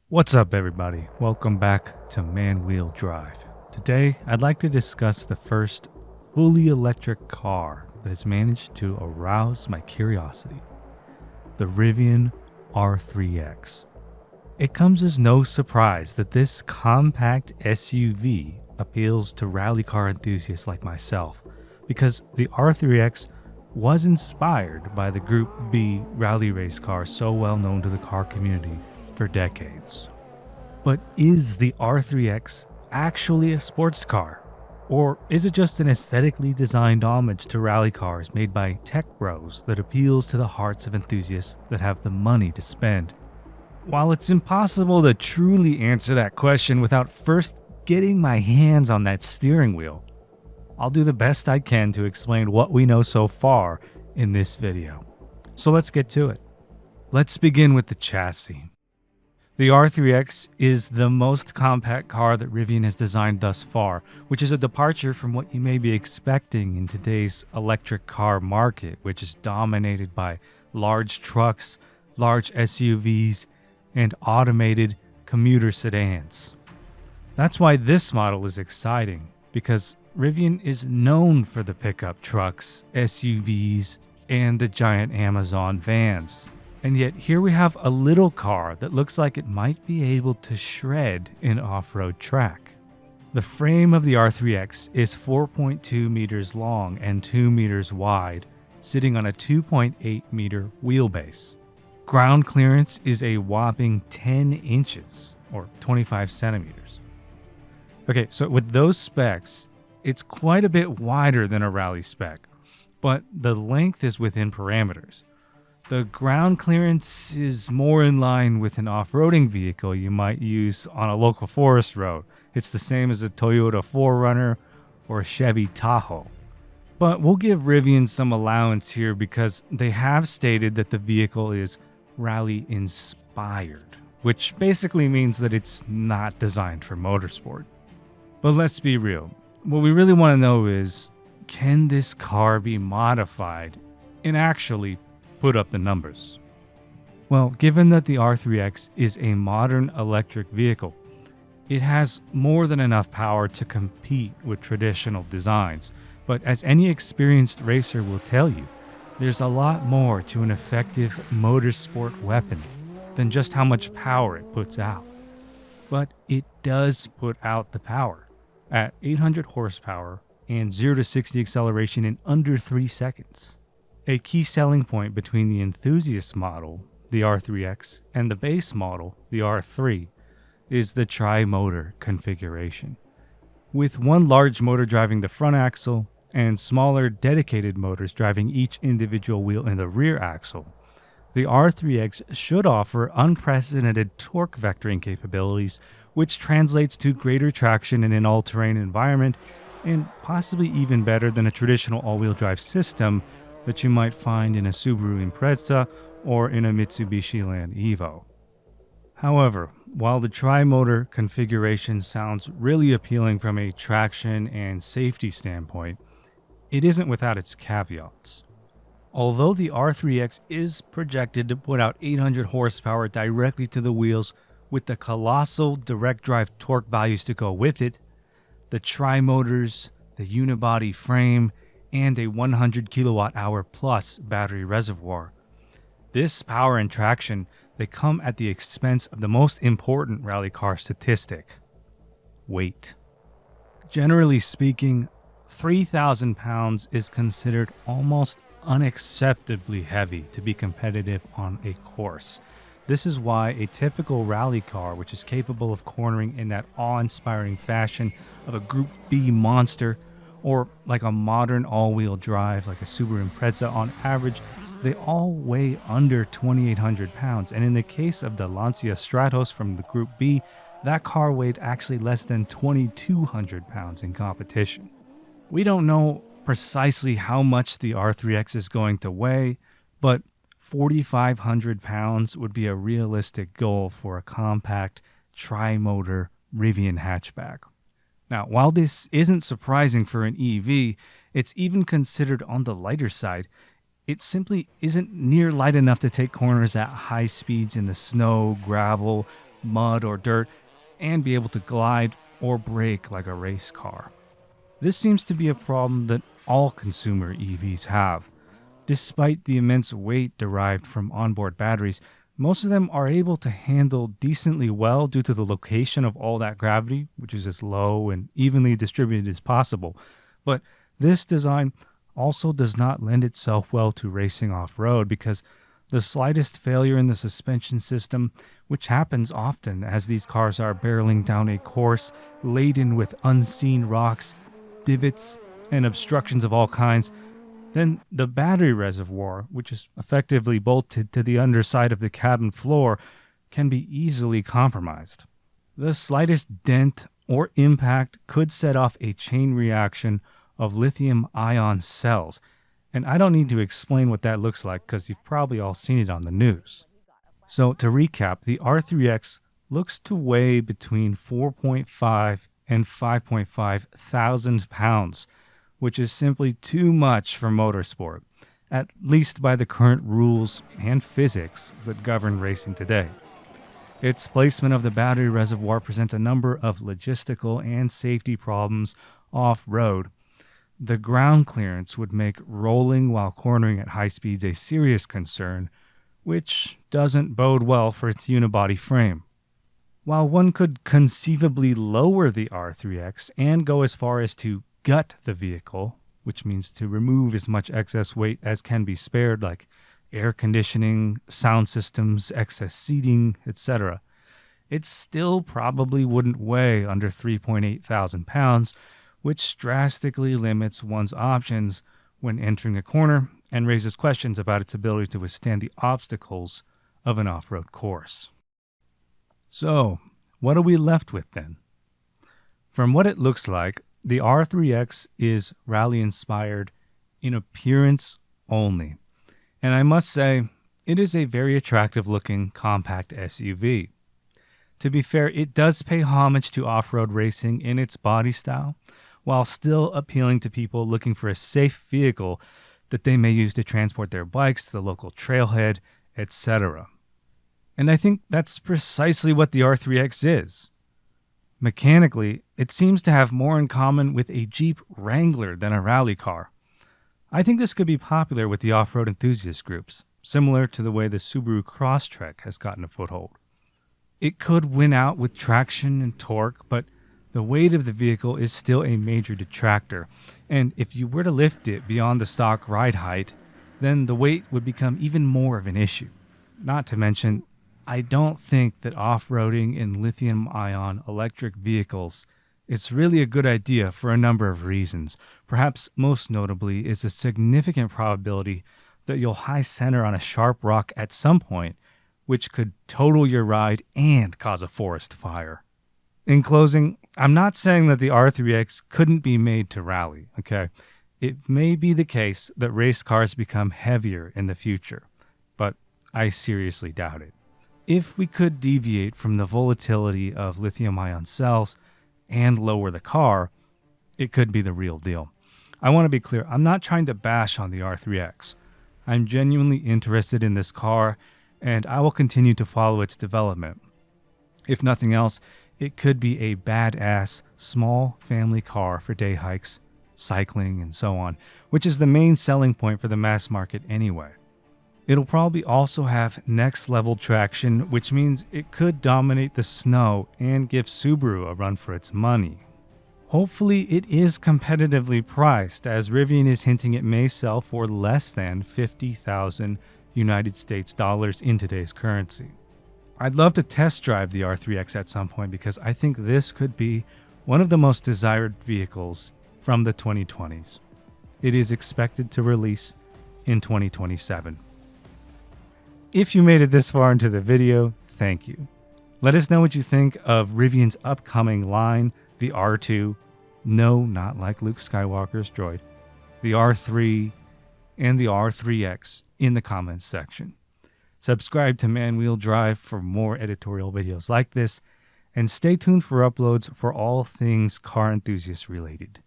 What's up, everybody? Welcome back to Man Wheel Drive. Today, I'd like to discuss the first fully electric car that has managed to arouse my curiosity, the Rivian R3X. It comes as no surprise that this compact SUV appeals to rally car enthusiasts like myself, because the R3X was inspired by the Group B rally race car so well known to the car community for decades. But is the R3X actually a sports car? Or is it just an aesthetically designed homage to rally cars made by tech bros that appeals to the hearts of enthusiasts that have the money to spend? While it's impossible to truly answer that question without first getting my hands on that steering wheel, I'll do the best I can to explain what we know so far in this video. So let's get to it. Let's begin with the chassis. The R3X is the most compact car that Rivian has designed thus far, which is a departure from what you may be expecting in today's electric car market, which is dominated by large trucks, large SUVs, and automated commuter sedans. That's why this model is exciting, because Rivian is known for the pickup trucks, SUVs, and the giant Amazon vans. And yet here we have a little car that looks like it might be able to shred an off-road track. The frame of the R3X is 4.2 meters long and 2 meters wide, sitting on a 2.8 meter wheelbase. Ground clearance is a whopping 10 inches, or 25 centimeters. Okay, so with those specs, it's quite a bit wider than a rally spec, but the length is within parameters. The ground clearance is more in line with an off-roading vehicle you might use on a local forest road. It's the same as a Toyota 4Runner or a Chevy Tahoe. But we'll give Rivian some allowance here because they have stated that the vehicle is rally-inspired, which basically means that it's not designed for motorsport. But let's be real. What we really want to know is, can this car be modified and actually put up the numbers? Well, given that the R3X is a modern electric vehicle, it has more than enough power to compete with traditional designs. But as any experienced racer will tell you, there's a lot more to an effective motorsport weapon than just how much power it puts out. But it does put out the power at 800 horsepower and 0 to 60 acceleration in under 3 seconds. A key selling point between the enthusiast model, the R3X, and the base model, the R3, is the tri-motor configuration. With one large motor driving the front axle and smaller dedicated motors driving each individual wheel in the rear axle, the R3X should offer unprecedented torque vectoring capabilities, which translates to greater traction in an all-terrain environment and possibly even better than a traditional all-wheel drive system that you might find in a Subaru Impreza or in a Mitsubishi Land Evo. However, while the tri-motor configuration sounds really appealing from a traction and safety standpoint, it isn't without its caveats. Although the R3X is projected to put out 800 horsepower directly to the wheels with the colossal direct drive torque values to go with it, the tri-motors, the unibody frame, and a 100 kilowatt hour plus battery reservoir. This power and traction, they come at the expense of the most important rally car statistic: weight. Generally speaking, 3,000 pounds is considered almost unacceptably heavy to be competitive on a course. This is why a typical rally car, which is capable of cornering in that awe-inspiring fashion of a Group B monster, or like a modern all-wheel drive like a Subaru Impreza, on average, they all weigh under 2,800 pounds. And in the case of the Lancia Stratos from the Group B, that car weighed actually less than 2,200 pounds in competition. We don't know precisely how much the R3X is going to weigh, but 4,500 pounds would be a realistic goal for a compact, tri-motor Rivian hatchback. Now, while this isn't surprising for an EV, it's even considered on the lighter side. It simply isn't near light enough to take corners at high speeds in the snow, gravel, mud or dirt, and be able to glide or brake like a race car. This seems to be a problem that all consumer EVs have. Despite the immense weight derived from onboard batteries, most of them are able to handle decently well due to the location of all that gravity, which is as low and evenly distributed as possible. But this design also does not lend itself well to racing off-road because the slightest failure in the suspension system, which happens often as these cars are barreling down a course laden with unseen rocks, divots, and obstructions of all kinds, then the battery reservoir, which is effectively bolted to the underside of the cabin floor, can be easily compromised. The slightest dent or impact could set off a chain reaction of lithium-ion cells, and I don't need to explain what that looks like because you've probably all seen it on the news. So to recap, the R3X looks to weigh between 4.5 and 5.5 thousand pounds, which is simply too much for motorsport, at least by the current rules and physics that govern racing today. Its placement of the battery reservoir presents a number of logistical and safety problems off-road. The ground clearance would make rolling while cornering at high speeds a serious concern, which doesn't bode well for its unibody frame. While one could conceivably lower the R3X and go as far as to gut the vehicle, which means to remove as much excess weight as can be spared, like air conditioning, sound systems, excess seating, etc., it still probably wouldn't weigh under 3.8 thousand pounds, which drastically limits one's options when entering a corner and raises questions about its ability to withstand the obstacles of an off-road course. So, what are we left with then? From what it looks like, the R3X is rally-inspired in appearance only, and I must say, it is a very attractive-looking compact SUV. To be fair, it does pay homage to off-road racing in its body style, while still appealing to people looking for a safe vehicle that they may use to transport their bikes to the local trailhead, etc. And I think that's precisely what the R3X is. Mechanically, it seems to have more in common with a Jeep Wrangler than a rally car. I think this could be popular with the off-road enthusiast groups, similar to the way the Subaru Crosstrek has gotten a foothold. It could win out with traction and torque, but the weight of the vehicle is still a major detractor, and if you were to lift it beyond the stock ride height, then the weight would become even more of an issue. Not to mention, I don't think that off-roading in lithium-ion electric vehicles is really a good idea for a number of reasons. Perhaps most notably is a significant probability that you'll high center on a sharp rock at some point, which could total your ride and cause a forest fire. In closing, I'm not saying that the R3X couldn't be made to rally, okay? It may be the case that race cars become heavier in the future, but I seriously doubt it. If we could deviate from the volatility of lithium-ion cells and lower the car, it could be the real deal. I want to be clear, I'm not trying to bash on the R3X. I'm genuinely interested in this car, and I will continue to follow its development. If nothing else, it could be a badass small family car for day hikes, cycling, and so on, which is the main selling point for the mass market anyway. It'll probably also have next level traction, which means it could dominate the snow and give Subaru a run for its money. Hopefully it is competitively priced, as Rivian is hinting it may sell for less than 50,000 United States dollars in today's currency. I'd love to test drive the R3X at some point because I think this could be one of the most desired vehicles from the 2020s. It is expected to release in 2027. If you made it this far into the video, thank you. Let us know what you think of Rivian's upcoming line, the R2, no, not like Luke Skywalker's droid, the R3, and the R3X in the comments section. Subscribe to Manwheel Drive for more editorial videos like this, and stay tuned for uploads for all things car enthusiast related.